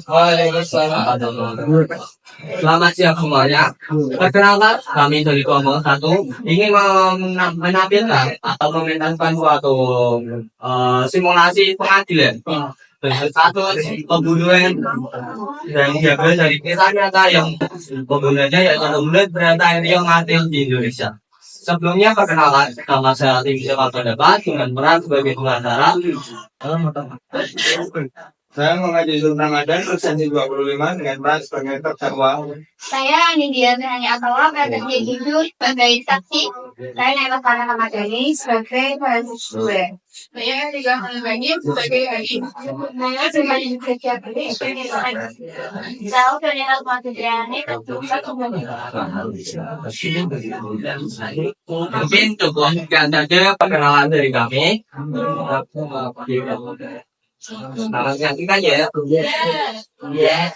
Waalaikumsalam warahmatullahi wabarakatuh. Selamat siang semuanya. Perkenalkan, kami dari kelompok satu ingin menampilkan atau memenangkan suatu simulasi pengadilan. Dengan satu pembunuhan yang diambil dari kisah nyata yang pembunuhannya yaitu pembunuhan berantai Rio Martil di Indonesia. Sebelumnya perkenalkan, nama saya Tim Siapa Debat dengan peran sebagai pengacara. Saya mengaji Ramadan absensi 25 dengan peran sebagai terdakwa. Saya Nindya Hanya Atawa berada jujur sebagai saksi. Saya Naila Farah Ramadhani sebagai mahasiswa. Saya juga Hanbani sebagai hakim. Saya sebagai kerja Saya Daniel Almadriani satu Mungkin cukup sekian saja perkenalan dari kami. Nah, nanti aja ya. Ya.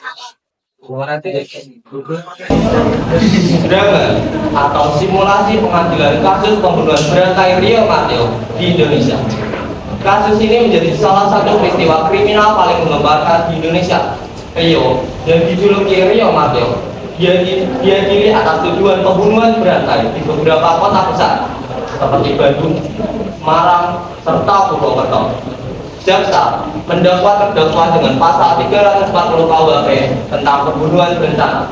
Drama atau simulasi pengadilan kasus pembunuhan berantai Rio Martil di Indonesia. Kasus ini menjadi salah satu peristiwa kriminal paling menggemparkan di Indonesia. Rio yang dijuluki Rio Martil, dia diri atas tujuan pembunuhan berantai di beberapa kota besar seperti Bandung, Semarang, serta Purwokerto. Jaksa mendakwa terdakwa dengan pasal 340 KUHP tentang pembunuhan berencana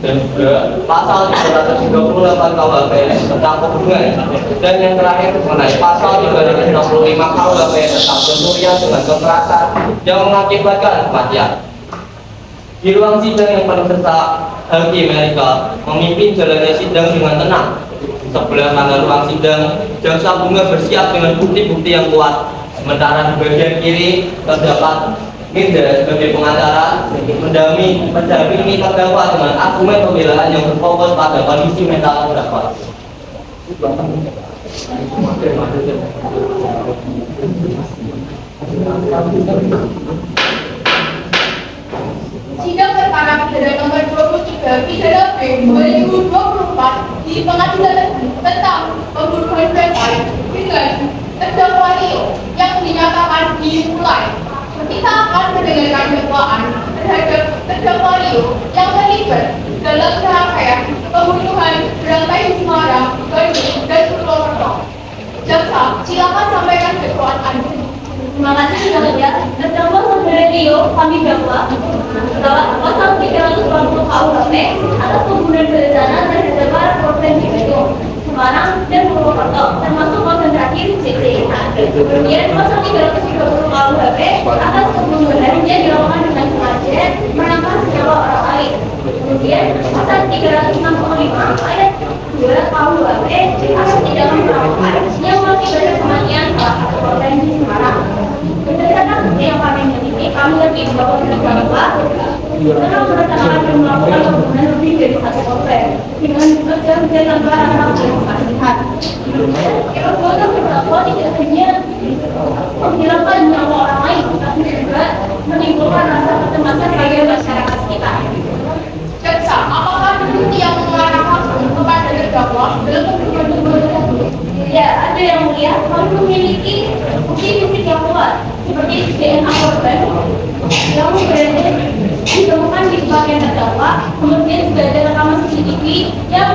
dan juga pasal 338 KUHP tentang pembunuhan, dan yang terakhir mengenai pasal 365 KUHP tentang pencurian dengan kekerasan yang mengakibatkan kematian. Di ruang sidang yang penuh sesak, Hakim Erika memimpin jalannya sidang dengan tenang. Sebelah kanan ruang sidang, jaksa bunga bersiap dengan bukti-bukti yang kuat. Sementara di bagian kiri terdapat Indra sebagai pengacara mendampingi terdakwa dengan argumen pembelaan yang berfokus pada kondisi mental terdakwa. Sidang perkara pidana nomor 23 pidana B 2024 di pengadilan negeri tentang pembunuhan berantai dengan terdakwa Rio yang dinyatakan dimulai. Kita akan mendengarkan dakwaan terhadap terdakwa Rio yang terlibat dalam rangkaian pembunuhan berantai di Semarang, Bandung, dan Purwokerto. Jaksa, silakan sampaikan dakwaan Anda. Terima kasih ya. Terdakwa saudara Rio kami dakwa bahwa pasal 340 KUHP atas pembunuhan berencana terhadap para korban di Bandung, Semarang, dan Purwokerto, termasuk korban terakhir CC. Kemudian pasal 330 KUHP atas pembunuhan yang dilakukan dengan sengaja menangkap nyawa orang lain. Kemudian pasal 365 ayat 2 KUHP atas tindakan perampokan yang mengakibatkan kematian salah satu korban di Semarang. Berdasarkan bukti yang kami miliki, kami yakin bahwa terdakwa telah merencanakan dan melakukan pembunuhan lebih dari satu korban dengan bekerja dengan barang-barang yang bermanfaat. Perbuatan terdakwa tidak hanya menghilangkan nyawa orang lain, tapi juga menimbulkan rasa kecemasan bagi masyarakat sekitar. Jaksa, apakah bukti yang mengarah langsung kepada terdakwa dalam pembunuhan? Ya, ada yang mulia, kami memiliki bukti fisik yang kuat seperti DNA korban yang berada ditemukan di bagian terdakwa. Kemudian juga ada rekaman CCTV yang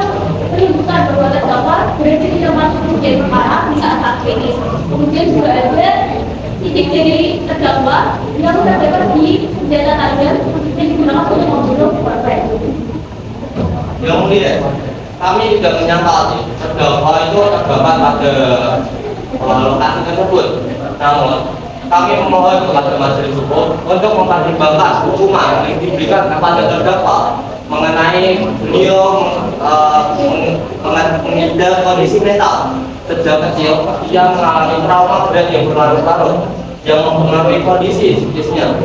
menunjukkan bahwa terdakwa berada di tempat kejadian perkara di saat kritis. Kemudian juga ada titik jari terdakwa yang terdapat di senjata tajam yang digunakan untuk membunuh korban. Yang mulia, kami tidak menyangka terdakwa itu terdapat pada lokasi tersebut. Namun, kami memohon kepada majelis hukum untuk mempertimbangkan hukuman yang diberikan kepada terdakwa mengenai beliau mengidap kondisi mental sejak kecil. Ia mengalami trauma berat yang berlarut-larut yang mempengaruhi kondisi psikisnya.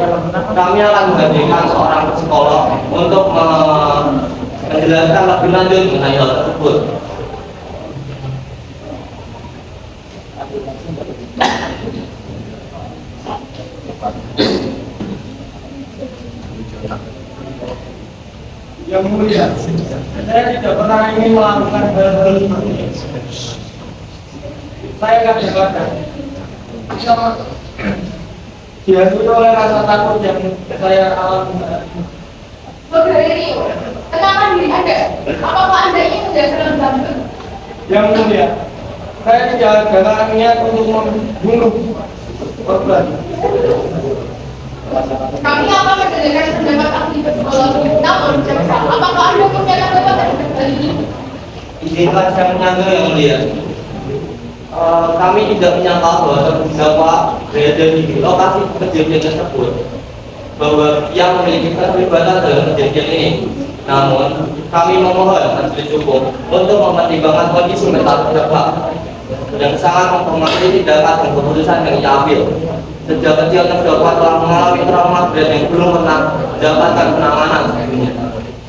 Kami akan menghadirkan seorang psikolog untuk menjelaskan lebih lanjut mengenai hal tersebut. Yang mulia, saya tidak pernah ingin melakukan hal-hal seperti ini. Saya akan jelaskan. dihantui oleh rasa takut yang saya alami. Saudara Rio, tenangkan diri Anda. Apakah Anda ingin menjadi seorang gambling? Yang mulia, saya tidak ada niat untuk membunuh korban. Kami akan mendengarkan pendapat ahli psikologi. Namun, apakah Anda punya tanggapan terhadap hal ini? Izinkan saya menyangka yang mulia. Kami tidak menyangka bahwa terdakwa berada di lokasi kejadian tersebut, bahwa ia memiliki keterlibatan dalam kejadian ini. Namun, kami memohon majelis hukum untuk mempertimbangkan kondisi mental terdakwa yang sangat menghormati tindakan dan keputusan yang ia ambil. Sejak kecil terdakwa telah mengalami trauma berat yang belum pernah mendapatkan penanganan sebelumnya.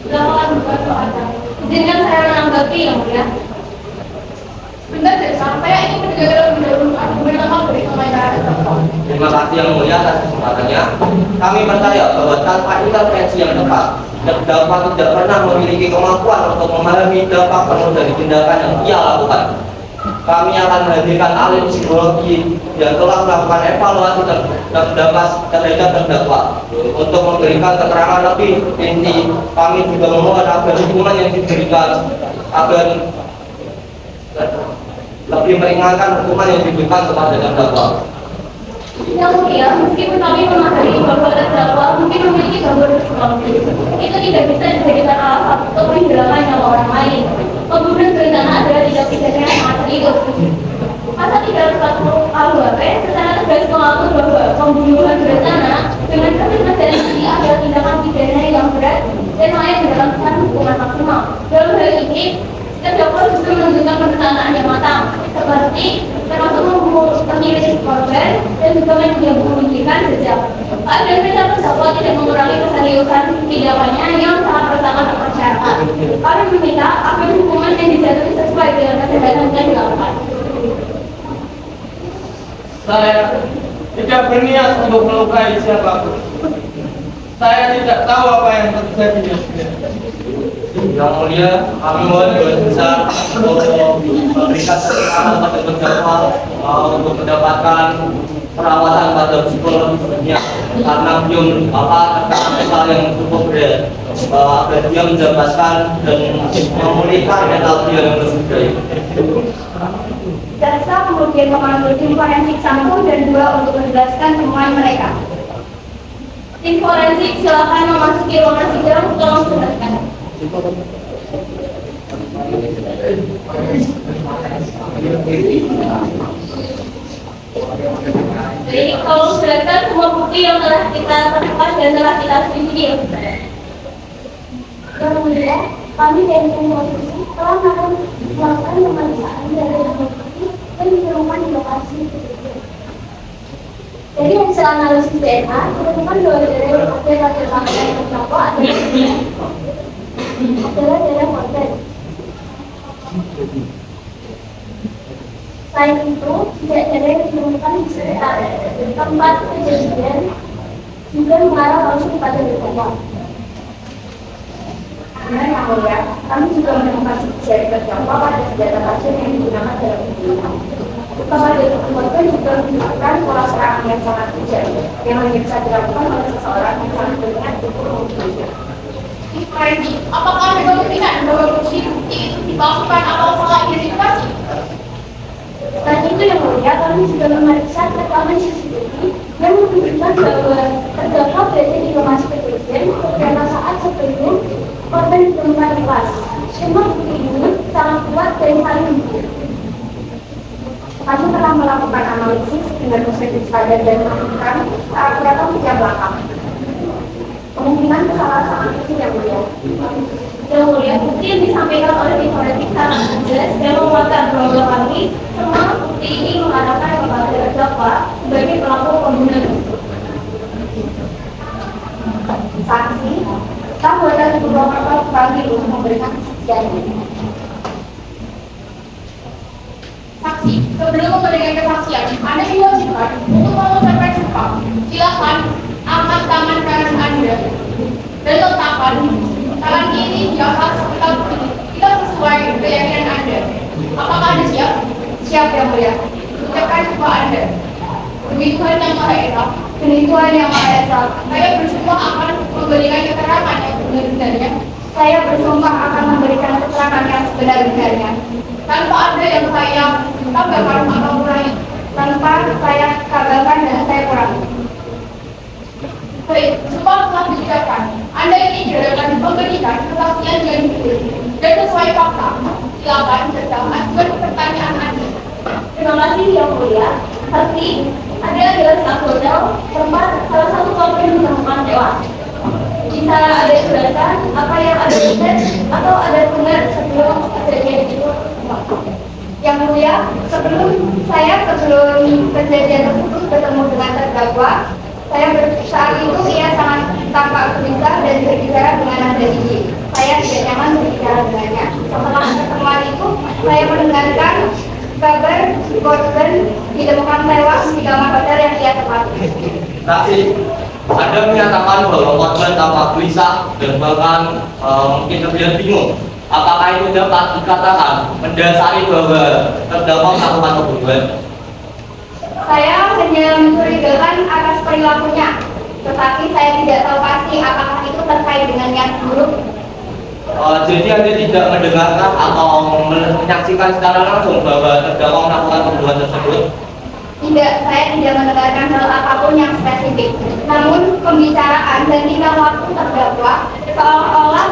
Silakan membantu Anda. Izinkan saya menanggapi yang mulia. Benar dan saya ingin mendengarkan lebih dahulu argumen lengkap dari pengacara terdakwa. Terima kasih yang mulia atas kesempatannya. Kami percaya bahwa tanpa intervensi yang tepat, terdakwa tidak pernah memiliki kemampuan untuk memahami dampak penuh dari tindakan yang ia lakukan. Kami akan menghadirkan ahli psikologi yang telah melakukan evaluasi terhadap terdakwa untuk memberikan keterangan lebih inti. Kami juga memohon agar hukuman yang diberikan agar lebih meringankan hukuman yang diberikan kepada terdakwa. Yang mulia, meskipun kami memahami bahwa terdakwa mungkin memiliki gangguan psikologis, itu tidak bisa dijadikan alasan untuk menghilangkan nyawa orang lain. Pembunuhan berencana adalah tindak pidana yang sangat serius. Pasal 340 KUHP secara tegas mengatur bahwa pembunuhan berencana dengan konsekuensi adalah tindakan pidana yang berat dan layak mendapatkan hukuman maksimal. Dalam hal ini, terdakwa juga menunjukkan perencanaan yang matang, seperti termasuk memilih korban dan juga menyembunyikan jejak. Dan mereka terdakwa tidak mengurangi keseriusan tindakannya yang sangat bersama dengan masyarakat. Kami meminta agar hukuman yang dijatuhi sesuai dengan kesehatan dan dilakukan. Saya tidak berniat untuk melukai siapapun. Saya tidak tahu apa yang terjadi. Yang mulia, kami mohon doa besar untuk memberikan kesempatan pada terdakwa untuk mendapatkan perawatan pada psikologisnya karena belum tekanan yang cukup berat agar dia mendapatkan dan memulihkan mental dia yang lebih baik. Jaksa kemudian memanggil tim forensik 1 dan 2 untuk menjelaskan temuan mereka. Tim forensik silakan memasuki ruangan sidang, tolong jelaskan. Jadi tolong jelaskan semua bukti yang telah kita temukan dan telah kita selidiki. Yang mulia, kami dari tim forensik telah melakukan pemeriksaan dari bukti dan ditemukan di lokasi kejadian. Jadi hasil analisis DNA ditemukan bahwa darah yang ada pada pakaian terdakwa adalah darah korban. Selain itu, tidak darah yang ditemukan di sekitar tempat kejadian juga mengarah langsung pada terdakwa. Benar yang mulia, kami juga menemukan jari terdakwa pada senjata tajam yang digunakan dalam pembunuhan. Kepada korban juga menunjukkan pola serangan yang sangat kejam yang hanya bisa dilakukan oleh seseorang yang sangat berniat untuk membunuh. Apakah ada kemungkinan bahwa bukti itu dipalsukan atau salah identifikasi? Selain itu yang mulia, kami juga memeriksa rekaman CCTV yang menunjukkan bahwa terdakwa berada di lokasi kejadian beberapa saat sebelum korban ditemukan tewas. Semua bukti ini sangat kuat dan saling mendukung. Kami telah melakukan analisis dengan perspektif sadar dan menemukan keakuratan setiap langkah. Kemungkinan kesalahan sangat kecil yang mulia. Yang mulia, bukti yang disampaikan oleh tim forensik sangat jelas dan menguatkan bahwa kami semua bukti ini mengarahkan kepada terdakwa sebagai pelaku pembunuhan itu. Saksi, kita buatan beberapa pagi untuk memberikan kesaksian. Saksi, sebelum memberikan kesaksian, Anda diwajibkan untuk mengucapkan sumpah. Silakan angkat tangan kanan Anda dan letakkan tangan kiri di atas sekitar begini. Kita sesuai keyakinan Anda. Apakah Anda siap? Siap yang mulia. Ucapkan sumpah Anda. demi Tuhan yang Maha Esa, demi Tuhan yang Maha Esa, saya bersumpah akan memberikan keterangan yang sebenar-benarnya. Saya bersumpah akan memberikan keterangan yang sebenar-benarnya. Tanpa ada yang saya tambahkan atau kurangi, tanpa saya tambahkan dan saya kurangi. Baik, semua telah diucapkan. Anda ini akan memberikan kesaksian yang jujur dan sesuai fakta. Silakan sedang ajukan pertanyaan Anda. Terima kasih Yang Mulia. Saksi, ada adalah satu hotel tempat salah satu korban ditemukan tewas. Bisa ada jelaskan apa yang ada benar atau ada benar sebelum kejadian itu? Yang Mulia, sebelum kejadian tersebut bertemu dengan terdakwa, saat itu ia sangat tampak gelisah dan berbicara dengan nada tinggi. Saya tidak nyaman berbicara dengannya. Setelah pertemuan itu, saya mendengarkan kabar korban ditemukan tewas di kamar hotel yang ia tempati. Saksi, Anda menyatakan bahwa korban tampak gelisah dan bahkan mungkin terlihat bingung. Apakah itu dapat dikatakan mendasari bahwa terdakwa melakukan pembunuhan? Saya hanya mencurigakan atas perilakunya, tetapi saya tidak tahu pasti apakah itu terkait dengan niat buruk. Jadi Anda tidak mendengarkan atau menyaksikan secara langsung bahwa terdakwa melakukan pembunuhan tersebut? Tidak, saya tidak mendengarkan hal apapun yang spesifik. Namun pembicaraan dan tingkah laku terdakwa seolah-olah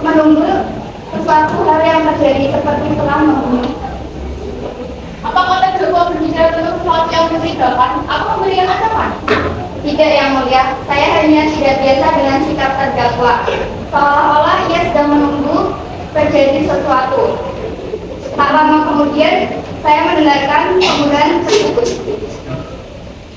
menunggu sesuatu hal yang terjadi seperti telah membunuh. Apakah terdakwa berbicara tentang sesuatu yang mencurigakan? Aku memberikan ancaman? Tidak, Yang Mulia. Saya hanya tidak biasa dengan sikap terdakwa. Seolah-olah ia sedang menunggu terjadi sesuatu. Tak lama kemudian, saya mendengarkan pembunuhan tersebut.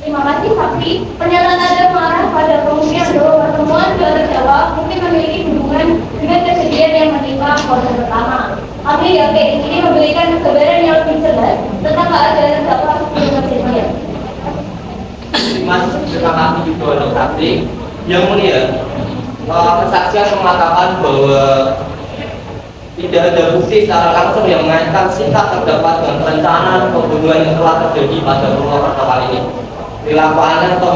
Terima kasih saksi. Pernyataan Anda mengarah pada kemungkinan bahwa pertemuan dua terdakwa mungkin memiliki hubungan dengan kejadian yang menimpa korban pertama. Kami yakin ini memberikan gambaran yang lebih jelas tentang keadaan terdakwa sebelum kejadian. Mas, terima kasih juga untuk saksi. Yang Mulia, kesaksian mengatakan bahwa tidak ada bukti secara langsung yang mengaitkan sikap terdakwa dengan rencana pembunuhan yang telah terjadi pada rumah pertama ini. Perilaku Anda atau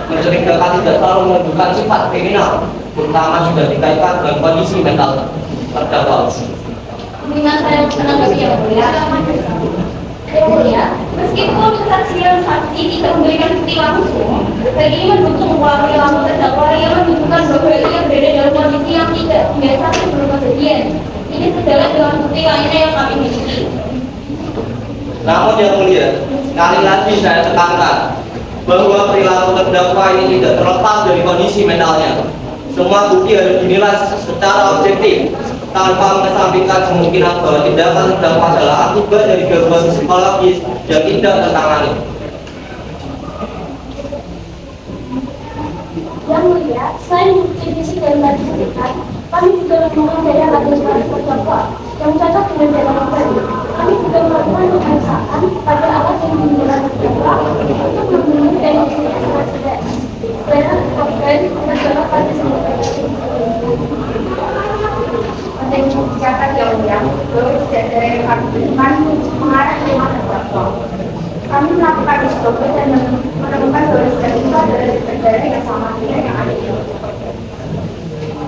mencurigakan tidak selalu menunjukkan sifat kriminal, terutama sudah dikaitkan dengan kondisi mental terdakwa. Dengan saya menanggapi Yang Mulia. Yang Mulia, meskipun kesaksian saksi tidak memberikan bukti langsung, hal ini mendukung bahwa perilaku terdakwa yang menunjukkan bahwa ia berada dalam kondisi yang tidak biasa sebelum kejadian. Ini sejalan dengan bukti lainnya yang kami miliki. Namun Yang Mulia, sekali lagi saya tekankan bahwa perilaku terdakwa ini tidak terlepas dari kondisi mentalnya. Semua bukti harus dinilai secara objektif tanpa mengesampingkan kemungkinan bahwa tindakan terdakwa adalah akibat dari gangguan psikologis yang tidak tertangani. Yang Mulia, selain bukti fisik dan tadi disebutkan, kami juga menemukan daya radius terdakwa yang cocok dengan daya korban. Kami juga melakukan pemeriksaan pada alat yang digunakan terdakwa untuk membunuh dan mengeksekusi tidak. Selain korban terdakwa pada semua Penting dicatat Yang Mulia, bahwa tidak ada yang kami temukan mengarah ke rumah terdakwa. Kami melakukan diskopi dan menemukan bahwa sudah itu adalah darah yang sama dengan yang ada di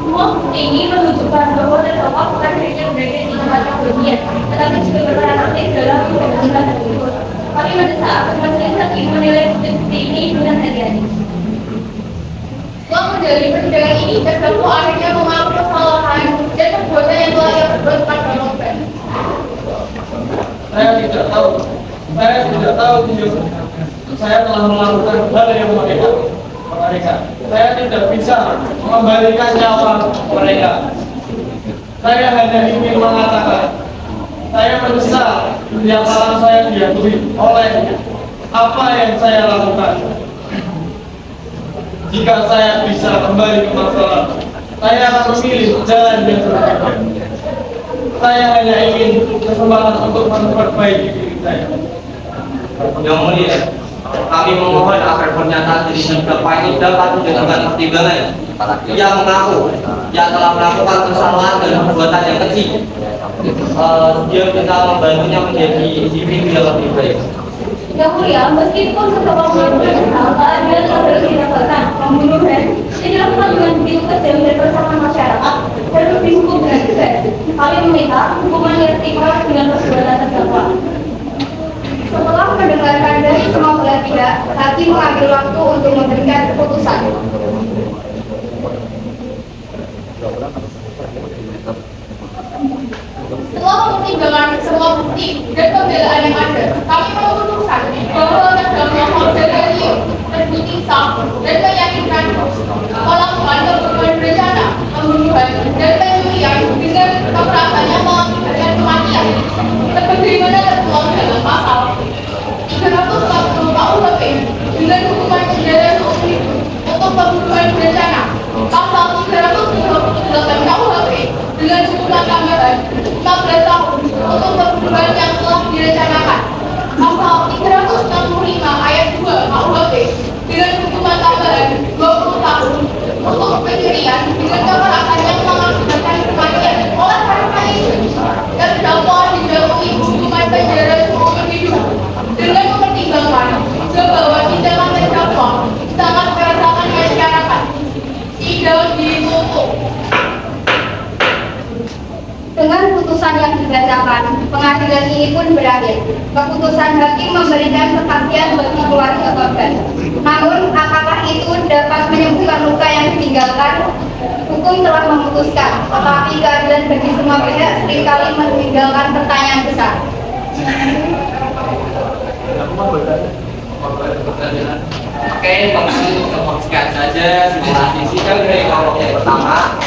semua bukti ini menunjukkan bahwa terdakwa bukan hanya berada di tempat kejadian, tetapi juga berperan aktif dalam pembunuhan tersebut. Kami mendesak majelis hakim menilai bukti ini dengan hati-hati. Selama dari persidangan ini, terdakwa akhirnya mengaku kesalahan dan perbuatan yang telah ia perbuat pada korban. Saya tidak tahu saya telah melakukan hal yang mereka. Saya tidak bisa mengembalikan nyawa mereka. Saya hanya ingin mengatakan, saya menyesal yang telah saya diakui oleh apa yang saya lakukan. Jika saya bisa kembali ke masa lalu, saya akan memilih jalan yang berbeda. Saya hanya ingin kesempatan untuk memperbaiki diri saya. Yang Mulia, kami memohon agar pernyataan dari terdakwa ini dapat dijadikan pertimbangan. Ia mengaku ia telah melakukan kesalahan dan perbuatan yang kecil. Dia bisa membantunya menjadi individu yang lebih baik. Yang mulia, meskipun seseorang melakukan kesalahan, dia tetap harus dilakukan pembunuhan. Ini dilakukan dengan begitu kecil dan bersama masyarakat, harus dihukum dengan tegas. Kami meminta hukuman yang setimpal dengan perbuatan terdakwa. Setelah mendengarkan dari semua belah pihak, hakim mengambil waktu untuk memberikan keputusan. Setelah mempertimbangkan semua bukti dan pembelaan yang ada, kami memutuskan bahwa terdakwa Saudara Rio terbukti sah dan meyakinkan melakukan pembunuhan berencana, pembunuhan dan pencurian dengan kekerasan yang mengakibatkan kematian, sebagaimana tertuang dalam pasal 340 KUHP dengan hukuman penjara seumur hidup untuk pembunuhan berencana, pasal 338 KUHP dengan hukuman tambahan 15 tahun untuk pembunuhan yang telah direncanakan, pasal 365 ayat 2 KUHP dengan hukuman tambahan 20 tahun untuk pencurian dengan kekerasan yang mengakibatkan kematian. Oleh karena itu, terdakwa dijatuhi hukuman penjara seumur hidup dengan mempertimbangkan bahwa tindakan terdakwa sangat meresahkan masyarakat, tidak ditutup. Dengan putusan yang dibacakan, pengadilan ini pun berakhir. Keputusan hakim memberikan kepastian bagi keluarga korban. Namun, apakah itu dapat menyembuhkan luka yang ditinggalkan? Hukum telah memutuskan, tetapi keadilan bagi semua pihak seringkali meninggalkan pertanyaan besar. Oke, sekian saja simulasi sidang dari kelompok yang pertama.